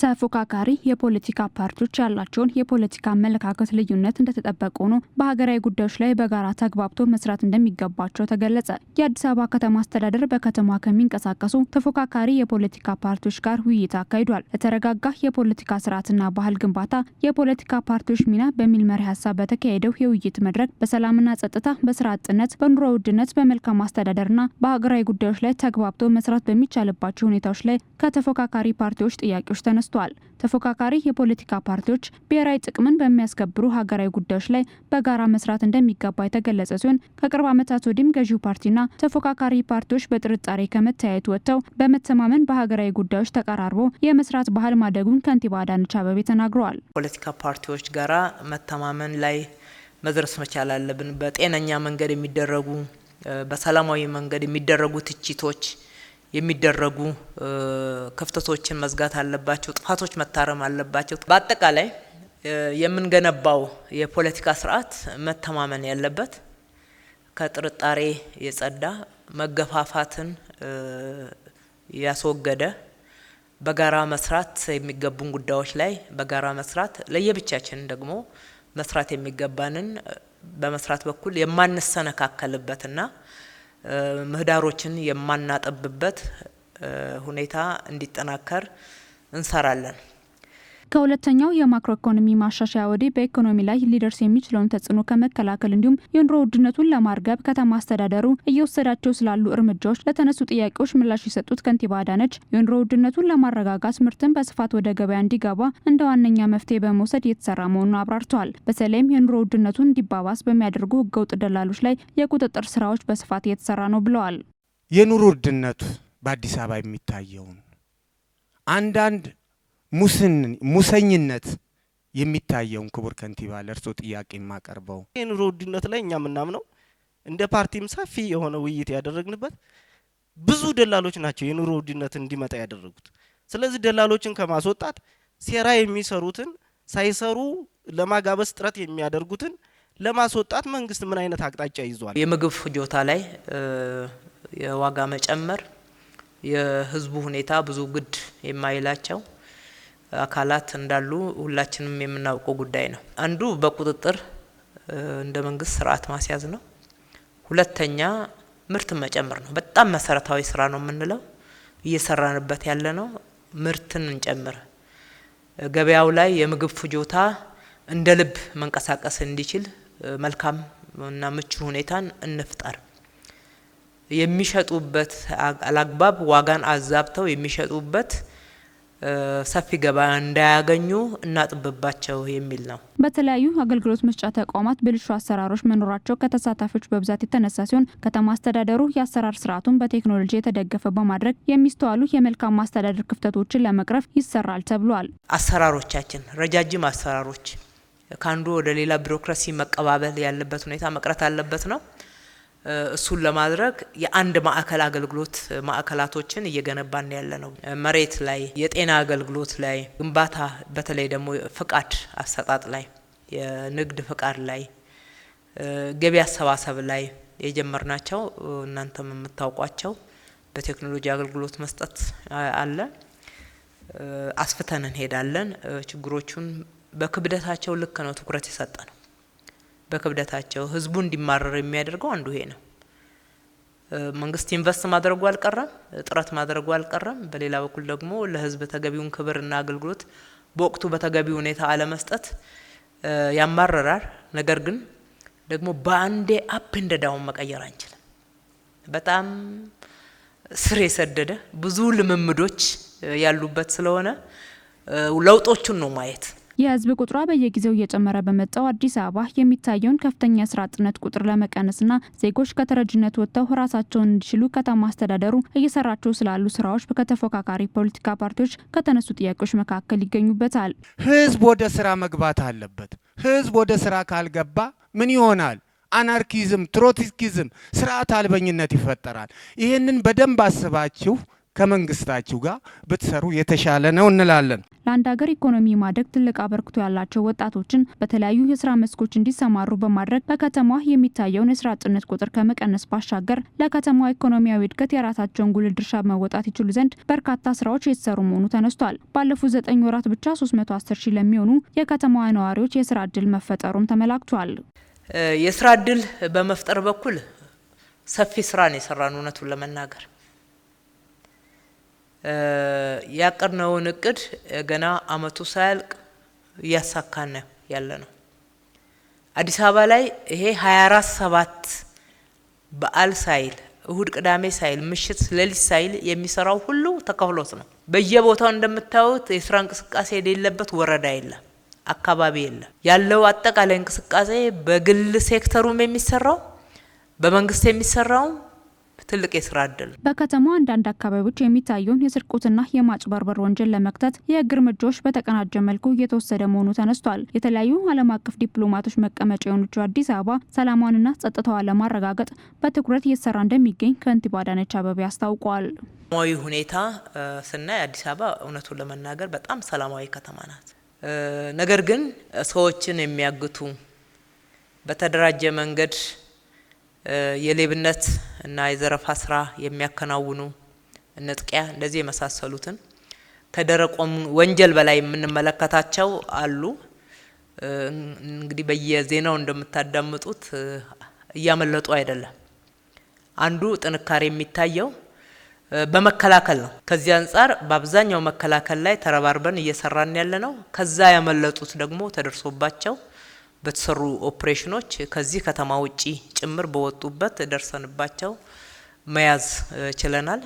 ተፎካካሪ የፖለቲካ ፓርቲዎች ያላቸውን የፖለቲካ አመለካከት ልዩነት እንደተጠበቀ ሆኖ በሀገራዊ ጉዳዮች ላይ በጋራ ተግባብቶ መስራት እንደሚገባቸው ተገለጸ። የአዲስ አበባ ከተማ አስተዳደር በከተማ ከሚንቀሳቀሱ ተፎካካሪ የፖለቲካ ፓርቲዎች ጋር ውይይት አካሂዷል። ለተረጋጋ የፖለቲካ ስርዓትና ባህል ግንባታ የፖለቲካ ፓርቲዎች ሚና በሚል መሪ ሀሳብ በተካሄደው የውይይት መድረክ በሰላምና ጸጥታ፣ በስራ አጥነት፣ በኑሮ ውድነት፣ በመልካም አስተዳደርና በሀገራዊ ጉዳዮች ላይ ተግባብቶ መስራት በሚቻልባቸው ሁኔታዎች ላይ ከተፎካካሪ ፓርቲዎች ጥያቄዎች ተነስተዋል። ተፎካካሪ የፖለቲካ ፓርቲዎች ብሔራዊ ጥቅምን በሚያስከብሩ ሀገራዊ ጉዳዮች ላይ በጋራ መስራት እንደሚገባ የተገለጸ ሲሆን ከቅርብ ዓመታት ወዲህም ገዢው ፓርቲና ተፎካካሪ ፓርቲዎች በጥርጣሬ ከመተያየት ወጥተው በመተማመን በሀገራዊ ጉዳዮች ተቀራርቦ የመስራት ባህል ማደጉን ከንቲባ አዳነች አቤቤ ተናግረዋል። ፖለቲካ ፓርቲዎች ጋራ መተማመን ላይ መድረስ መቻል አለብን። በጤነኛ መንገድ የሚደረጉ በሰላማዊ መንገድ የሚደረጉ ትችቶች የሚደረጉ ክፍተቶችን መዝጋት አለባቸው። ጥፋቶች መታረም አለባቸው። በአጠቃላይ የምንገነባው የፖለቲካ ስርዓት መተማመን ያለበት ከጥርጣሬ የጸዳ መገፋፋትን ያስወገደ በጋራ መስራት የሚገቡን ጉዳዮች ላይ በጋራ መስራት ለየብቻችን ደግሞ መስራት የሚገባንን በመስራት በኩል የማንሰነካከልበትና ምህዳሮችን የማናጠብበት ሁኔታ እንዲጠናከር እንሰራለን። ከሁለተኛው የማክሮ ኢኮኖሚ ማሻሻያ ወዲህ በኢኮኖሚ ላይ ሊደርስ የሚችለውን ተጽዕኖ ከመከላከል እንዲሁም የኑሮ ውድነቱን ለማርገብ ከተማ አስተዳደሩ እየወሰዳቸው ስላሉ እርምጃዎች ለተነሱ ጥያቄዎች ምላሽ የሰጡት ከንቲባ አዳነች የኑሮ ውድነቱን ለማረጋጋት ምርትን በስፋት ወደ ገበያ እንዲገባ እንደ ዋነኛ መፍትሄ በመውሰድ እየተሰራ መሆኑን አብራርተዋል። በተለይም የኑሮ ውድነቱን እንዲባባስ በሚያደርጉ ህገወጥ ደላሎች ላይ የቁጥጥር ስራዎች በስፋት እየተሰራ ነው ብለዋል። የኑሮ ውድነቱ በአዲስ አበባ የሚታየውን አንዳንድ ሙሰኝነት የሚታየውን ክቡር ከንቲባ ለእርሶ ጥያቄ የማቀርበው የኑሮ ውድነት ላይ እኛ ምናምነው እንደ ፓርቲም ሰፊ የሆነ ውይይት ያደረግንበት ብዙ ደላሎች ናቸው የኑሮ ውድነት እንዲመጣ ያደረጉት። ስለዚህ ደላሎችን ከማስወጣት ሴራ የሚሰሩትን ሳይሰሩ ለማጋበስ ጥረት የሚያደርጉትን ለማስወጣት መንግስት ምን አይነት አቅጣጫ ይዟል? የምግብ ፍጆታ ላይ የዋጋ መጨመር የህዝቡ ሁኔታ ብዙ ግድ የማይላቸው አካላት እንዳሉ ሁላችንም የምናውቀው ጉዳይ ነው። አንዱ በቁጥጥር እንደ መንግስት ስርዓት ማስያዝ ነው። ሁለተኛ ምርት መጨመር ነው። በጣም መሰረታዊ ስራ ነው የምንለው እየሰራንበት ያለ ነው። ምርትን እንጨምር፣ ገበያው ላይ የምግብ ፍጆታ እንደ ልብ መንቀሳቀስ እንዲችል መልካም እና ምቹ ሁኔታን እንፍጠር። የሚሸጡበት አላግባብ ዋጋን አዛብተው የሚሸጡበት ሰፊ ገበያ እንዳያገኙ እናጥብባቸው የሚል ነው። በተለያዩ አገልግሎት መስጫ ተቋማት ብልሹ አሰራሮች መኖራቸው ከተሳታፊዎች በብዛት የተነሳ ሲሆን ከተማ አስተዳደሩ የአሰራር ስርዓቱን በቴክኖሎጂ የተደገፈ በማድረግ የሚስተዋሉ የመልካም ማስተዳደር ክፍተቶችን ለመቅረፍ ይሰራል ተብሏል። አሰራሮቻችን ረጃጅም አሰራሮች ካንዱ ወደ ሌላ ቢሮክራሲ መቀባበል ያለበት ሁኔታ መቅረት አለበት ነው። እሱን ለማድረግ የአንድ ማዕከል አገልግሎት ማዕከላቶችን እየገነባን ያለ ነው። መሬት ላይ፣ የጤና አገልግሎት ላይ፣ ግንባታ በተለይ ደግሞ ፍቃድ አሰጣጥ ላይ፣ የንግድ ፍቃድ ላይ፣ ገቢ አሰባሰብ ላይ የጀመርናቸው እናንተም የምታውቋቸው በቴክኖሎጂ አገልግሎት መስጠት አለ። አስፍተን እንሄዳለን። ችግሮቹን በክብደታቸው ልክ ነው ትኩረት የሰጠ ነው። በክብደታቸው ህዝቡ እንዲማረር የሚያደርገው አንዱ ይሄ ነው። መንግስት ኢንቨስት ማድረጉ አልቀረም፣ ጥረት ማድረጉ አልቀረም። በሌላ በኩል ደግሞ ለህዝብ ተገቢውን ክብርና አገልግሎት በወቅቱ በተገቢው ሁኔታ አለመስጠት ያማረራል። ነገር ግን ደግሞ በአንዴ አፕ እንደ ዳውን መቀየር አንችልም። በጣም ስር የሰደደ ብዙ ልምምዶች ያሉበት ስለሆነ ለውጦቹን ነው ማየት። የህዝብ ቁጥሯ በየጊዜው እየጨመረ በመጣው አዲስ አበባ የሚታየውን ከፍተኛ የስራ አጥነት ቁጥር ለመቀነስና ዜጎች ከተረጅነት ወጥተው ራሳቸውን እንዲችሉ ከተማ አስተዳደሩ እየሰራቸው ስላሉ ስራዎች ከተፎካካሪ ፖለቲካ ፓርቲዎች ከተነሱ ጥያቄዎች መካከል ይገኙበታል። ህዝብ ወደ ስራ መግባት አለበት። ህዝብ ወደ ስራ ካልገባ ምን ይሆናል? አናርኪዝም፣ ትሮትስኪዝም፣ ስርዓት አልበኝነት ይፈጠራል። ይህንን በደንብ አስባችሁ ከመንግስታችሁ ጋር ብትሰሩ የተሻለ ነው እንላለን። ለአንድ ሀገር ኢኮኖሚ ማደግ ትልቅ አበርክቶ ያላቸው ወጣቶችን በተለያዩ የስራ መስኮች እንዲሰማሩ በማድረግ በከተማዋ የሚታየውን የስራ አጥነት ቁጥር ከመቀነስ ባሻገር ለከተማዋ ኢኮኖሚያዊ እድገት የራሳቸውን ጉልህ ድርሻ መወጣት ይችሉ ዘንድ በርካታ ስራዎች የተሰሩ መሆኑ ተነስቷል። ባለፉት 9 ወራት ብቻ 310 ሺህ ለሚሆኑ የከተማዋ ነዋሪዎች የስራ እድል መፈጠሩም ተመላክቷል። የስራ እድል በመፍጠር በኩል ሰፊ ስራ ነው የሰራን። እውነቱን ለመናገር ያቀርነውን እቅድ ገና አመቱ ሳያልቅ እያሳካን ያለ ነው። አዲስ አበባ ላይ ይሄ 24/7 በዓል ሳይል እሁድ ቅዳሜ ሳይል ምሽት ሌሊት ሳይል የሚሰራው ሁሉ ተከፍሎት ነው። በየቦታው እንደምታዩት የስራ እንቅስቃሴ የሌለበት ወረዳ የለም፣ አካባቢ የለም። ያለው አጠቃላይ እንቅስቃሴ በግል ሴክተሩም የሚሰራው በመንግስት የሚሰራው ትልቅ የስራ እድል። በከተማዋ አንዳንድ አካባቢዎች የሚታየውን የስርቆትና የማጭበርበር ወንጀል ለመክታት የህግ እርምጃዎች በተቀናጀ መልኩ እየተወሰደ መሆኑ ተነስቷል። የተለያዩ ዓለም አቀፍ ዲፕሎማቶች መቀመጫ የሆነችው አዲስ አበባ ሰላሟንና ጸጥታዋን ለማረጋገጥ በትኩረት እየተሰራ እንደሚገኝ ከንቲባ አዳነች አቤቤ አስታውቀዋል። ሰላማዊ ሁኔታ ስናይ አዲስ አበባ እውነቱን ለመናገር በጣም ሰላማዊ ከተማ ናት። ነገር ግን ሰዎችን የሚያግቱ በተደራጀ መንገድ የሌብነት እና የዘረፋ ስራ የሚያከናውኑ ንጥቂያ እንደዚህ የመሳሰሉትን ከደረቅ ወንጀል በላይ የምንመለከታቸው አሉ። እንግዲህ በየዜናው እንደምታዳምጡት እያመለጡ አይደለም። አንዱ ጥንካሬ የሚታየው በመከላከል ነው። ከዚህ አንጻር በአብዛኛው መከላከል ላይ ተረባርበን እየሰራን ያለ ነው። ከዛ ያመለጡት ደግሞ ተደርሶባቸው በተሰሩ ኦፕሬሽኖች ከዚህ ከተማ ውጪ ጭምር በወጡበት ደርሰንባቸው መያዝ ችለናል።